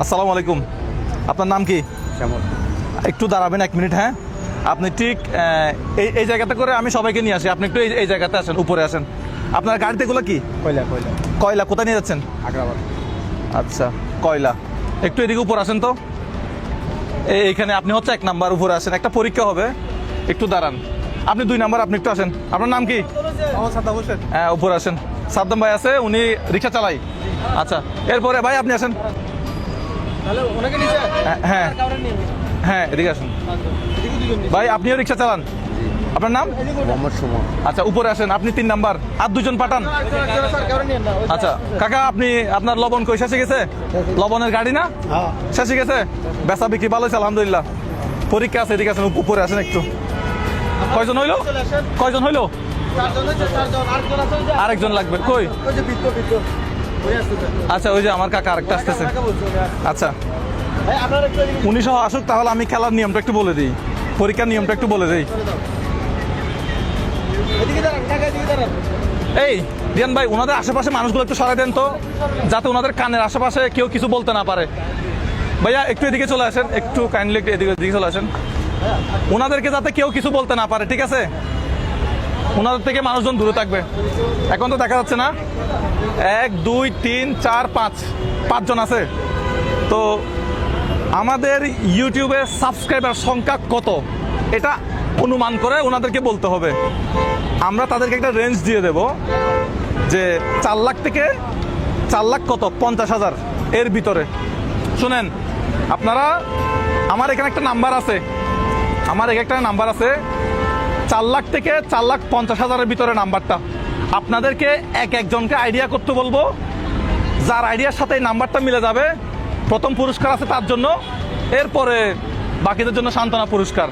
আসসালামু আলাইকুম। আপনার নাম কি? একটু দাঁড়াবেন 1 মিনিট। হ্যাঁ, আপনি ঠিক এই জায়গাতে করে আমি সবাইকে নিয়ে আসি। আপনি একটু এই জায়গাতে আসেন, উপরে আসেন। আপনার গাড়িতে এগুলো কি? কয়লা। কোথায় নিয়ে যাচ্ছেন? আগ্রাবাদ। আচ্ছা, কয়লা। একটু এদিকে উপর আসেন তো। এইখানে আপনি হচ্ছে 1 নাম্বার, উপরে আসেন, একটা পরীক্ষা হবে। একটু দাঁড়ান। আপনি 2 নাম্বার, আপনি একটু আসেন। আপনার নাম কি? হ্যাঁ, উপরে আসেন। সাদ্দাম ভাই আছে, উনি রিক্সা চালাই। আচ্ছা, এরপরে ভাই আপনি আসেন। হ্যাঁ হ্যাঁ, এদিকে আসুন ভাই, আপনিও রিক্সা চালান? আপনার নাম? মোহাম্মদ সুমন। আচ্ছা, উপরে আসেন। আপনি 3 নাম্বার, আর 2 জন পাঠান। আচ্ছা কাকা, আপনার লবণ কই শেষে গেছে? লবণের গাড়ি না শেষে গেছে? বেচা বিক্রি ভালো হয়েছে আলহামদুলিল্লাহ। পরীক্ষা আছে, এদিকে আসেন, উপরে আসেন একটু। কয়জন হইলো? আরেকজন লাগবে। কই? আচ্ছা, ওই যে আমার কাকা আরেকটা আসতেছে। আচ্ছা, উনি সহ আসুক, তাহলে আমি খেলার নিয়মটা একটু বলে দিই, পরীক্ষার নিয়মটা একটু বলে দিই। এই রিয়ান ভাই, ওনাদের আশেপাশে মানুষগুলো একটু সরাই দেন তো, যাতে ওনাদের কানের আশেপাশে কেউ কিছু বলতে না পারে। ভাইয়া একটু এদিকে চলে আসেন, একটু কাইন্ডলি এদিকে চলে আসেন। ওনাদেরকে যাতে কেউ কিছু বলতে না পারে, ঠিক আছে? ওনাদের থেকে মানুষজন দূরে থাকবে। এখন তো দেখা যাচ্ছে না। 1 2 3 4 5 জন আছে। তো আমাদের ইউটিউবে সাবস্ক্রাইবার সংখ্যা কত, এটা অনুমান করে ওনাদেরকে বলতে হবে। আমরা তাদেরকে একটা রেঞ্জ দিয়ে দেব যে 4 লাখ থেকে 4 লাখ কত 50,000 এর ভিতরে। শুনেন আপনারা, আমার এখানে একটা নাম্বার আছে, 4 লাখ থেকে 4,50,000-এর ভিতরে নাম্বারটা। আপনাদেরকে একজনকে আইডিয়া করতে বলবো। যার আইডিয়ার সাথে এই নাম্বারটা মিলে যাবে, প্রথম পুরস্কার আছে তার জন্য, এরপরে বাকিদের জন্য সান্ত্বনা পুরস্কার।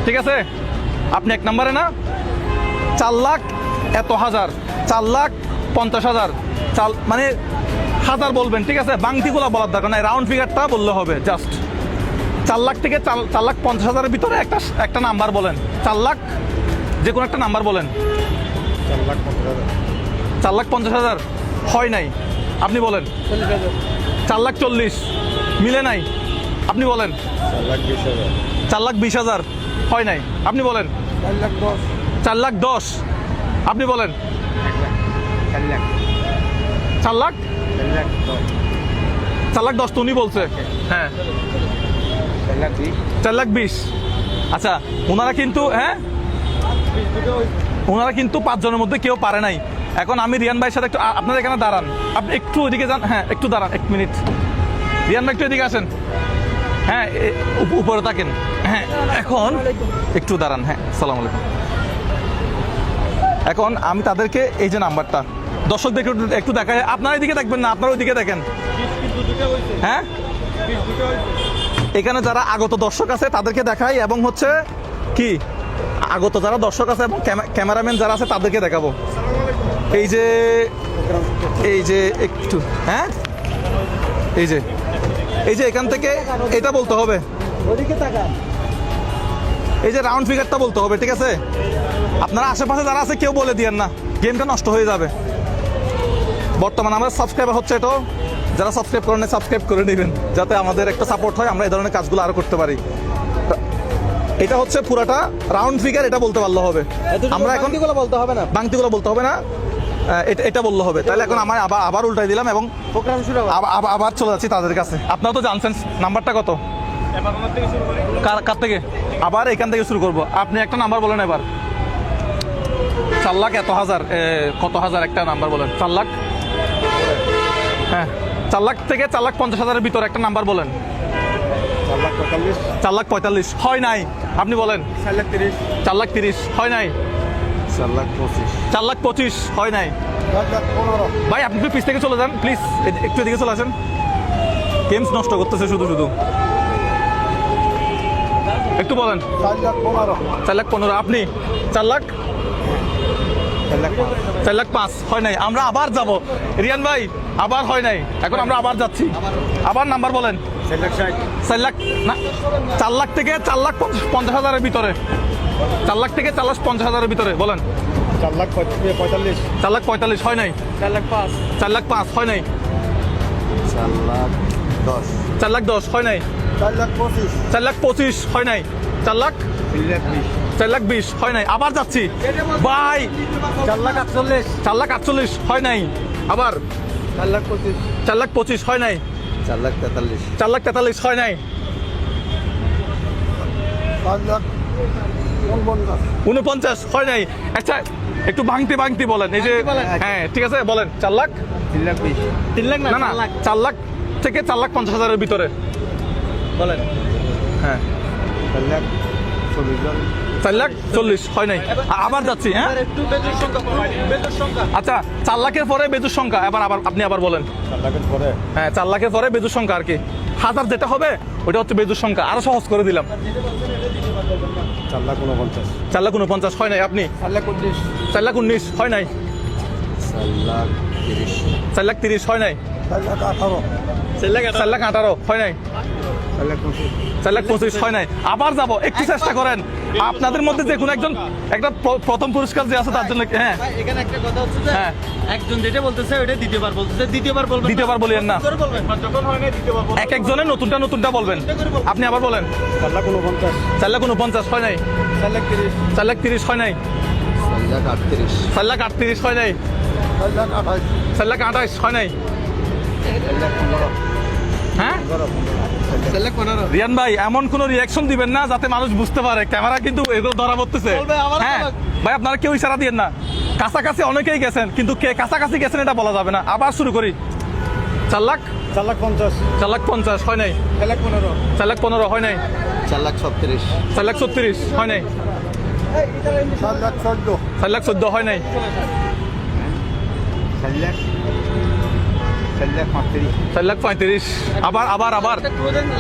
ঠিক আছে? আপনি 1 নাম্বারে না, 4 লাখ এত হাজার, 4,50,000, মানে হাজার বলবেন, ঠিক আছে? বাংতিগুলো বলার দরকার নাই, রাউন্ড ফিগারটা বললে হবে। জাস্ট 4 লাখ থেকে 4,50,000-এর ভিতরে একটা নাম্বার বলেন। 4 লাখ যে কোনো একটা নাম্বার বলেন। 4,50,000 হয় নাই, আপনি বলেন। 4,40,000 মিলে নাই, আপনি বলেন। 4,20,000 হয় নাই, আপনি বলেন। 4,10,000 আপনি বলেন। 4,10,000 তো উনি বলছে। হ্যাঁ, 4,20,000। আচ্ছা, ওনারা কিন্তু 5 জনের মধ্যে কেউ পারে নাই। এখন আমি রিয়ান ভাইয়ের সাথে একটু, আপনাদের এখানে দাঁড়ান, আপনি একটু ওইদিকে যান। হ্যাঁ, একটু দাঁড়ান 1 মিনিট। রিয়ান ভাই একটু এদিকে আসেন। হ্যাঁ, উপরে থাকেন। হ্যাঁ, এখন একটু দাঁড়ান। হ্যাঁ, আসসালামু আলাইকুম। এখন আমি তাদেরকে এই যে নাম্বারটা দর্শকদেরকে একটু দেখাই। আপনারা এদিকে দেখবেন না, আপনারা ওইদিকে দেখেন। হ্যাঁ, এখানে যারা আগত দর্শক আছে তাদেরকে দেখাই, এবং হচ্ছে কি আগত যারা দর্শক আছে এবং ক্যামেরাম্যান যারা আছে তাদেরকে দেখাবো। এই যে একটু, হ্যাঁ, এই যে এখান থেকে এটা বলতে হবে, এই যে রাউন্ড ফিগারটা বলতে হবে, ঠিক আছে? আপনারা আশেপাশে যারা আছে কেউ বলে দিয়েন না, গেমটা নষ্ট হয়ে যাবে। বর্তমানে আমাদের সাবস্ক্রাইবার হচ্ছে, এটাও যারা সাবস্ক্রাইব করেন সাবস্ক্রাইব করে নেবেন, যাতে আমাদের একটা সাপোর্ট হয়, আমরা এই ধরনের কাজগুলো আরো করতে পারি। এটা হচ্ছে পুরাটা রাউন্ড ফিগার, এটা বলতে পারলে হবে। আমরা এখন বলতে হবে না, বাংতিগুলো বলতে হবে না, এটা বললে হবে। তাহলে এখন আমার আবার উল্টাই দিলাম এবং আবার চলে যাচ্ছি তাদের কাছে। আপনারা তো জানছেন নাম্বারটা কত, কার থেকে, আবার এখান থেকে শুরু করব। আপনি একটা নাম্বার বলেন এবার। 4 লাখ এত হাজার, কত হাজার একটা নাম্বার বলেন। 4 লাখ, হ্যাঁ, 4 লাখ থেকে 4,50,000-এর ভিতরে একটা নাম্বার বলেন। 4,45,000 হয় নাই, আপনি বলেন। 4,30,000 হয় নাই। 4,25,000 হয় নাই। ভাই আপনি একটু পিছ থেকে চলে যান প্লিজ, একটু এদিকে চলে আসেন। গেমস নষ্ট করতেছে শুধু। একটু বলেন। 4,15,000 আপনি। 4,05,000 হয় নাই। আমরা আবার যাব রিয়ান ভাই, আবার হয় নাই। এখন আমরা আবার যাচ্ছি, আবার নাম্বার বলেন। 4 লাখ না, 4 লাখ থেকে 4,50,000-এর ভিতরে। 4 লাখ থেকে 4,50,000-এর ভিতরে বলেন। 4,45,000 হয় নাই। 4,05,000 হয় নাই। 4,05,000 4 লাখ 10 হয় নাই। 4 লাখ 25 হয় নাই। 4 লাখ 20 হয় নাই। আবার যাচ্ছি ভাই, 4 লাখ 48, 4 লাখ 48 হয় নাই। আবার 4 লাখ 25, 4 লাখ 25 হয় নাই। 4 লাখ 43, 4 লাখ 43 হয় নাই। 49 হয় নাই। আচ্ছা একটু ভাঙতি বলেন, এই যে হ্যাঁ ঠিক আছে বলেন। 4 লাখ 3 লাখ 20, 3 লাখ না 4 লাখ থেকে 4 লাখ 50 হাজারের ভিতরে বলেন। হ্যাঁ 4 লাখ 40, 4 লাখ 40 হয় নাই। আবার যাচ্ছি হ্যাঁ। একটু বেজুর সংখ্যা। আচ্ছা 4 লাখের পরে বেজুর সংখ্যা আবার আপনি আবার বলেন। 4 লাখের পরে হ্যাঁ 4 লাখের পরে বেজুর সংখ্যা আর কি, হাজার যেটা হবে ওটা হচ্ছে বেজুর সংখ্যা। আরো সহজ করে দিলাম। 4 লাখ 49, 4 লাখ 49 হয় নাই। আপনি 4 লাখ 19, 4 লাখ 19 হয় নাই। 4 লাখ 30, 4 লাখ 30 হয় নাই। 4 লাখ 18, 4 লাখ 18 হয় নাই। 4 লাখ 25, 4 লাখ 25 হয় নাই। আবার যাব, একটু চেষ্টা করেন। আপনাদের মধ্যে যে কোনো একজন একটা প্রথম পুরস্কার যে আছে তার জন্য হ্যাঁ এখানে একটা কথা হচ্ছে যে হ্যাঁ একজন যেটা বলতেছে ওটা দ্বিতীয়বার বলতেছে, দ্বিতীয়বার বলবেন, দ্বিতীয়বার বলিয়েন না। করে বলবেন, যখন হয় না দ্বিতীয়বার বলবেন। এক একজনের নতুনটা বলবেন। আপনি আবার বলেন। 4 লাখ 49, 4 লাখ 49 হয় নাই। 4 লাখ 30, 4 লাখ 30 হয় নাই। 4 লাখ 38, 4 লাখ 38 হয় নাই। 4 লাখ 28, 4 লাখ 28 হয় নাই। 4 লাখ 15, হ্যাঁ 4 লাখ 15, রিয়ান ভাই এমন কোন রিয়াকশন দিবেন না যাতে মানুষ বুঝতে পারে ক্যামেরা কিন্তু এগুলো ধরা পড়তেছে। বলবে, আবার হ্যাঁ বলবে। ভাই আপনারা কেউ ইশারা দিয়েন না। কাছাকাছি অনেকেই গেছেন কিন্তু কে কাছাকাছি গেছেন এটা বলা যাবে না। আবার শুরু করি। 4 লাখ 4 লাখ 50, 4 লাখ 50 হয় নাই। 4 লাখ 15, 4 লাখ 15 হয় নাই। 4 লাখ 36, 4 লাখ 36 হয় নাই। 4 লাখ 14, 4 লাখ 14 হয় নাই। 4 লাখ 35, 4 লাখ 35 আবার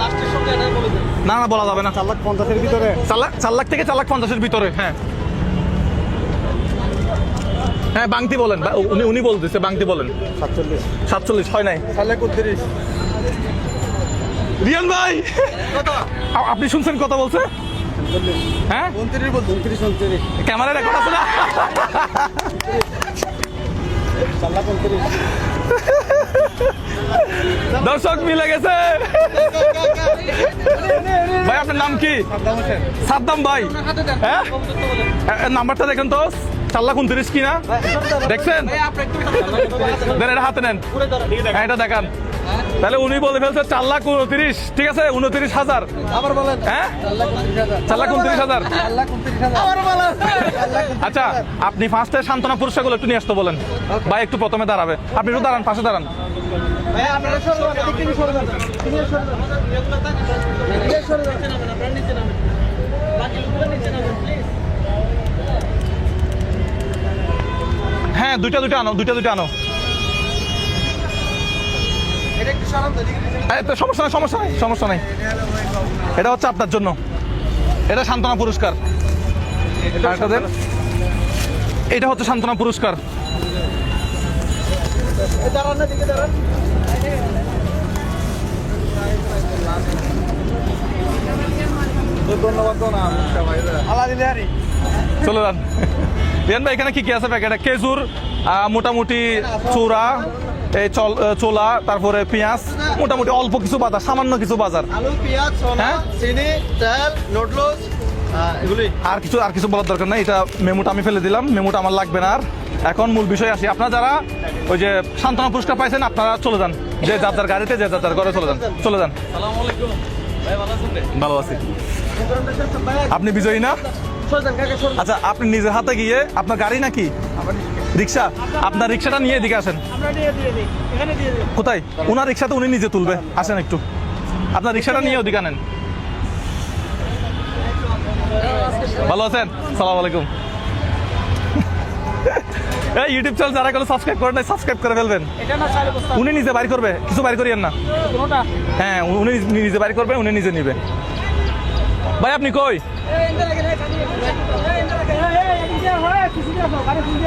লাস্টের সঙ্গে এটাই বলে দেন। না বলা যাবে না। 4 লাখ 50 এর ভিতরে 4 লাখ থেকে 4 লাখ 50-এর ভিতরে হ্যাঁ হ্যাঁ বাংতি বলেন। উনি বলতেছে বাংতি বলেন। 47, 47 হয় নাই। 4 লাখ 39, রিয়ান ভাই আপনি শুনছেন কথা বলছে 39, হ্যাঁ 29 বলছেন, 29, 29, ক্যামেরা রেকর্ড আছে না। 4 লাখ 29, দর্শক মিলে গেছে। ভাই আপনার নাম কি? সাদ্দাম হোসেন। সাদ্দাম ভাই হ্যাঁ নাম্বারটা দেখেন তো 4 লাখ 29 কিনা দেখছেন? দেন এটা হাতে নেন। হ্যাঁ এটা দেখান। তাহলে উনি বলে ফেলছে 4 লাখ 29, ঠিক আছে 29,000। আবার বলেন। হ্যাঁ 4 লাখ 29,000, 4 লাখ 29,000। 4 লাখ 29,000, আবার বলেন। আচ্ছা আপনি ফার্স্টে সান্ত্বনা পুরস্কারগুলো একটু নিয়ে আসতে বলেন। ভাই একটু প্রথমে দাঁড়াবে, আপনি একটু দাঁড়ান, পাশে দাঁড়ান। ভাই আপনারা সরবেন, এদিকে নিয়ে সরবেন, নিয়ে সরবেন, নিয়ে সরবেন, আপনারা নিচে নামেন, বাকি লোকগুলো নিচে নামেন প্লিজ। হ্যাঁ দুইটা আনো, দুইটা আনো। এটা একটু সরান তো, এদিকে নিচে নামেন। তো সমস্যা নাই। এটা হচ্ছে আপনার জন্য, এটা সান্ত্বনা পুরস্কার। আরেকটা দেন। এটা হচ্ছে সান্ত্বনা পুরস্কার। দাঁড়ান না, দিকে দাঁড়ান। ধন্যবাদ না আল্লাহ দিলে আরি। চলে যান। রিয়ান ভাই এখানে কি আছে প্যাকেটে? খেজুর, মোটামুটি চূড়া, এই ছোলা, তারপরে পেঁয়াজ, মোটামুটি অল্প কিছু বাজার, সামান্য কিছু বাজার। আলু, পেঁয়াজ, সোনা, হ্যাঁ? চিনি, তেল, নুডলস, এগুলি। আর কিছু বলার দরকার নাই। এটা মেমোটা আমি ফেলে দিলাম, মেমোটা আমার লাগবে না আর। এখন মূল বিষয় আসি। আপনারা যারা ওই যে সান্ত্বনা পুরস্কার পাইছেন আপনারা চলে যান, যে যার গাড়িতে যে যার ঘরে চলে যান। ভালো আছি। আপনি বিজয়ী না? আচ্ছা আপনি নিজের হাতে গিয়ে, আপনার গাড়ি নাকি রিক্সা, আপনার রিক্সাটা নিয়ে এদিকে আসেন। কোথায়? ওনার রিক্সাতে উনি নিজে তুলবে, আসেন একটু। আপনার রিক্সাটা নিয়ে ওদিকে আনেন। ভালো আছেন? সালাম আলাইকুম। এই ইউটিউব চ্যানেল যারা কোনো সাবস্ক্রাইব করে নাই সাবস্ক্রাইব করে ফেলবেন। উনি নিজে বাইর করবে, কিছু বাইর করিয়েন না। হ্যাঁ উনি নিজে বাইর করবে, উনি নিজে নিবে। ভাই আপনি কই?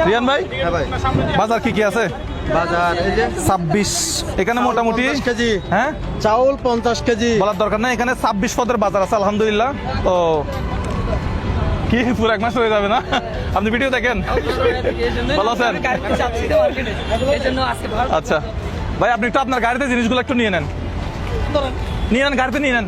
রিয়ান ভাই হ্যাঁ ভাই, বাজার কি আছে? বাজার এই যে 26 এখানে মোটামুটি 50 কেজি, হ্যাঁ চাউল 50 কেজি। বলার দরকার নাই, এখানে 26 পদের বাজার আছে আলহামদুলিল্লাহ। তো কি পুরো এক মাস হয়ে যাবে না? আপনি ভিডিও দেখেন? ভালো আছেন? আচ্ছা ভাই আপনি একটু আপনার গাড়িতে জিনিসগুলো একটু নিয়ে নেন। নিয়ে নেন, গাড়িতে নিয়ে নেন।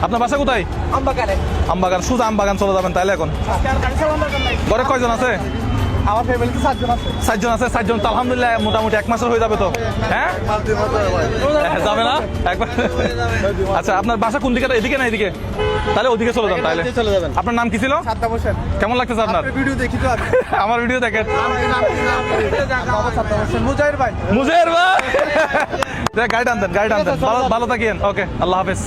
আপনার বাসা কোথায়? আমবাগান, শুধু আমবাগান চলে যাবেন তাইলে এখন? ঘরে কয়জন আছে? আমার ফ্যামিলিতে 7 জন আছে। 7 জন আছে, 7 জন তো আলহামদুলিল্লাহ মোটামুটি 1 মাসের হয়ে যাবে তো। হ্যাঁ যাবে না একবার? আচ্ছা আপনার বাসা কোন দিকে? এদিকে না এদিকে? তাহলে ওদিকে চলে যান তাহলে। চলে যাবেন। আপনার নাম কি ছিল? সাদ্দাম হোসেন। কেমন লাগতেছে আপনার? ভিডিও দেখি তো আমি। আমার ভিডিও দেখেন। বাবা সাদ্দাম হোসেন, মুজাহির ভাই। মুজের ভাই গাইড আনতেন, গাইড আনতেন। ভালো থাকিয়েন। ওকে, আল্লাহ হাফেজ।